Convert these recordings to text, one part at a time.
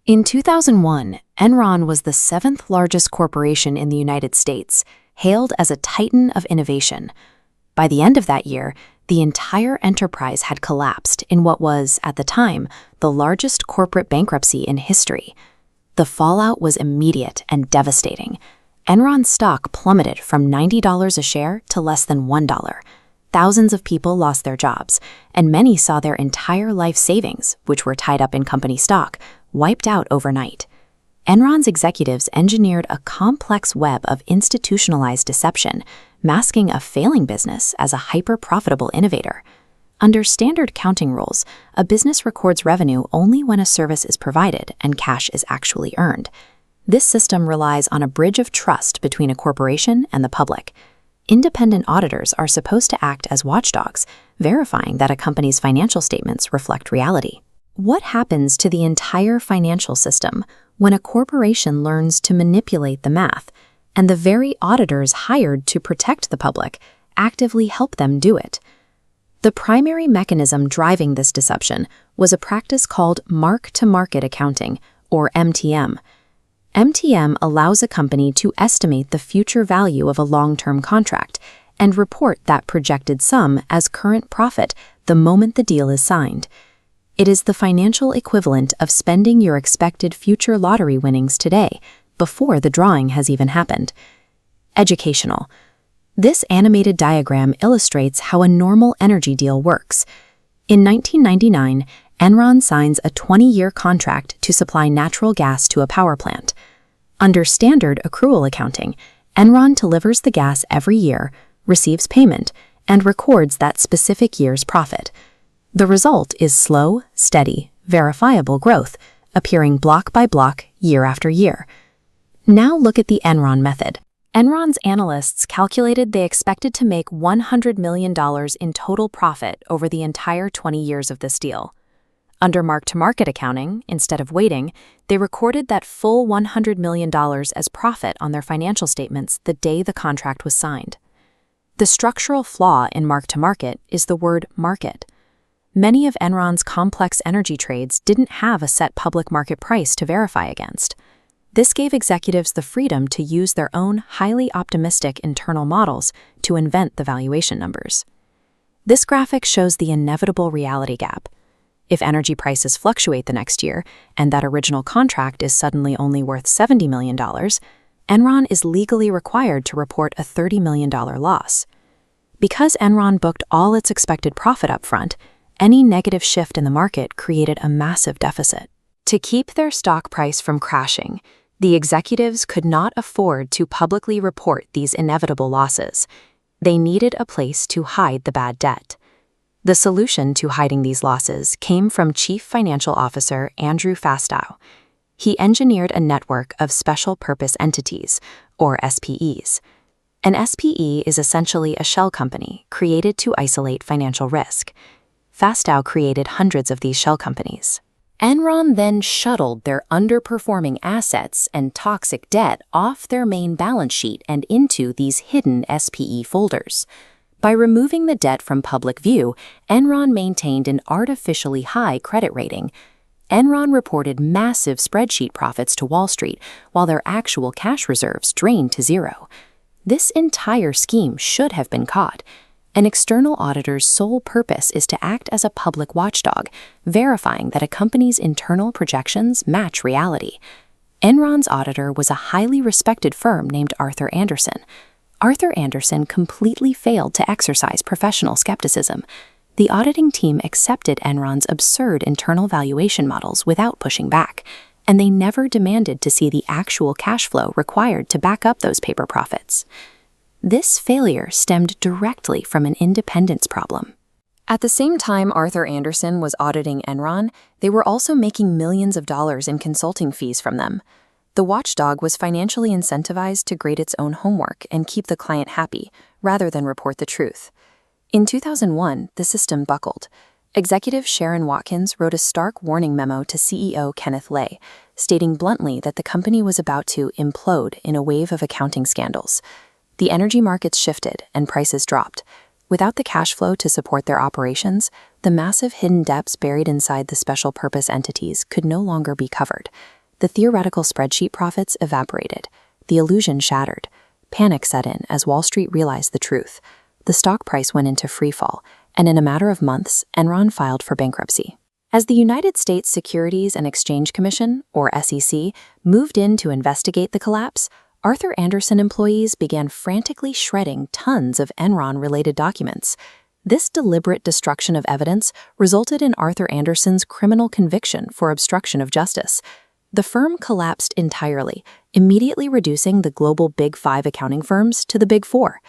In 2001, Enron was the seventh largest corporation in the United States, hailed as a titan of innovation. By the end of that year, the entire enterprise had collapsed in what was, at the time, the largest corporate bankruptcy in history. The fallout was immediate and devastating. Enron's stock plummeted from $90 a share to less than $1. Thousands of people lost their jobs, and many saw their entire life savings, which were tied up in company stock, wiped out overnight. Enron's executives engineered a complex web of institutionalized deception, masking a failing business as a hyper-profitable innovator. Under standard accounting rules, a business records revenue only when a service is provided and cash is actually earned. This system relies on a bridge of trust between a corporation and the public. Independent auditors are supposed to act as watchdogs, verifying that a company's financial statements reflect reality. What happens to the entire financial system when a corporation learns to manipulate the math, and the very auditors hired to protect the public actively help them do it? The primary mechanism driving this deception was a practice called mark-to-market accounting, or MTM. MTM allows a company to estimate the future value of a long-term contract and report that projected sum as current profit the moment the deal is signed. It is the financial equivalent of spending your expected future lottery winnings today, before the drawing has even happened. Educational. This animated diagram illustrates how a normal energy deal works. In 1999, Enron signs a 20-year contract to supply natural gas to a power plant. Under standard accrual accounting, Enron delivers the gas every year, receives payment, and records that specific year's profit. The result is slow, steady, verifiable growth, appearing block by block, year after year. Now look at the Enron method. Enron's analysts calculated they expected to make $100 million in total profit over the entire 20 years of this deal. Under mark-to-market accounting, instead of waiting, they recorded that full $100 million as profit on their financial statements the day the contract was signed. The structural flaw in mark-to-market is the word market. Many of Enron's complex energy trades didn't have a set public market price to verify against. This gave executives the freedom to use their own highly optimistic internal models to invent the valuation numbers. This graphic shows the inevitable reality gap. If energy prices fluctuate the next year, and that original contract is suddenly only worth $70 million, Enron is legally required to report a $30 million loss. Because Enron booked all its expected profit up front, any negative shift in the market created a massive deficit. To keep their stock price from crashing, the executives could not afford to publicly report these inevitable losses. They needed a place to hide the bad debt. The solution to hiding these losses came from Chief Financial Officer Andrew Fastow. He engineered a network of special purpose entities, or SPEs. An SPE is essentially a shell company created to isolate financial risk. Fastow created hundreds of these shell companies. Enron then shuttled their underperforming assets and toxic debt off their main balance sheet and into these hidden SPE folders. By removing the debt from public view, Enron maintained an artificially high credit rating. Enron reported massive spreadsheet profits to Wall Street, while their actual cash reserves drained to zero. This entire scheme should have been caught. An external auditor's sole purpose is to act as a public watchdog, verifying that a company's internal projections match reality. Enron's auditor was a highly respected firm named Arthur Andersen. Arthur Andersen completely failed to exercise professional skepticism. The auditing team accepted Enron's absurd internal valuation models without pushing back, and they never demanded to see the actual cash flow required to back up those paper profits. This failure stemmed directly from an independence problem. At the same time Arthur Andersen was auditing Enron, they were also making millions of dollars in consulting fees from them. The watchdog was financially incentivized to grade its own homework and keep the client happy, rather than report the truth. In 2001, the system buckled. Executive Sharon Watkins wrote a stark warning memo to CEO Kenneth Lay, stating bluntly that the company was about to implode in a wave of accounting scandals. The energy markets shifted and prices dropped. Without the cash flow to support their operations, the massive hidden debts buried inside the special purpose entities could no longer be covered. The theoretical spreadsheet profits evaporated. The illusion shattered. Panic set in as Wall Street realized the truth. The stock price went into freefall, and in a matter of months, Enron filed for bankruptcy. As the United States Securities and Exchange Commission, or SEC, moved in to investigate the collapse, Arthur Andersen employees began frantically shredding tons of Enron-related documents. This deliberate destruction of evidence resulted in Arthur Andersen's criminal conviction for obstruction of justice. The firm collapsed entirely, immediately reducing the global Big Five accounting firms to the Big Four.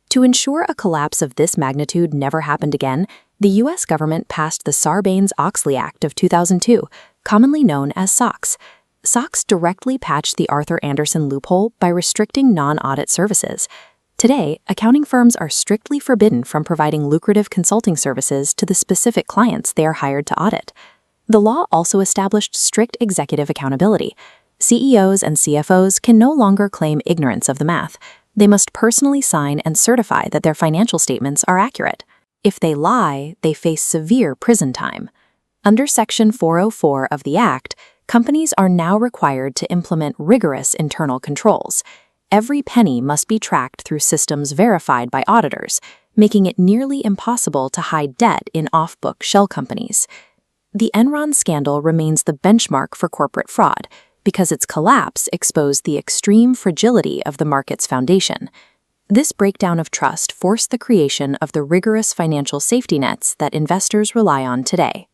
To ensure a collapse of this magnitude never happened again, the U.S. government passed the Sarbanes-Oxley Act of 2002, commonly known as SOX. SOX directly patched the Arthur Andersen loophole by restricting non-audit services. Today, accounting firms are strictly forbidden from providing lucrative consulting services to the specific clients they are hired to audit. The law also established strict executive accountability. CEOs and CFOs can no longer claim ignorance of the math. They must personally sign and certify that their financial statements are accurate. If they lie, they face severe prison time. Under Section 404 of the Act, companies are now required to implement rigorous internal controls. Every penny must be tracked through systems verified by auditors, making it nearly impossible to hide debt in off-book shell companies. The Enron scandal remains the benchmark for corporate fraud because its collapse exposed the extreme fragility of the market's foundation. This breakdown of trust forced the creation of the rigorous financial safety nets that investors rely on today.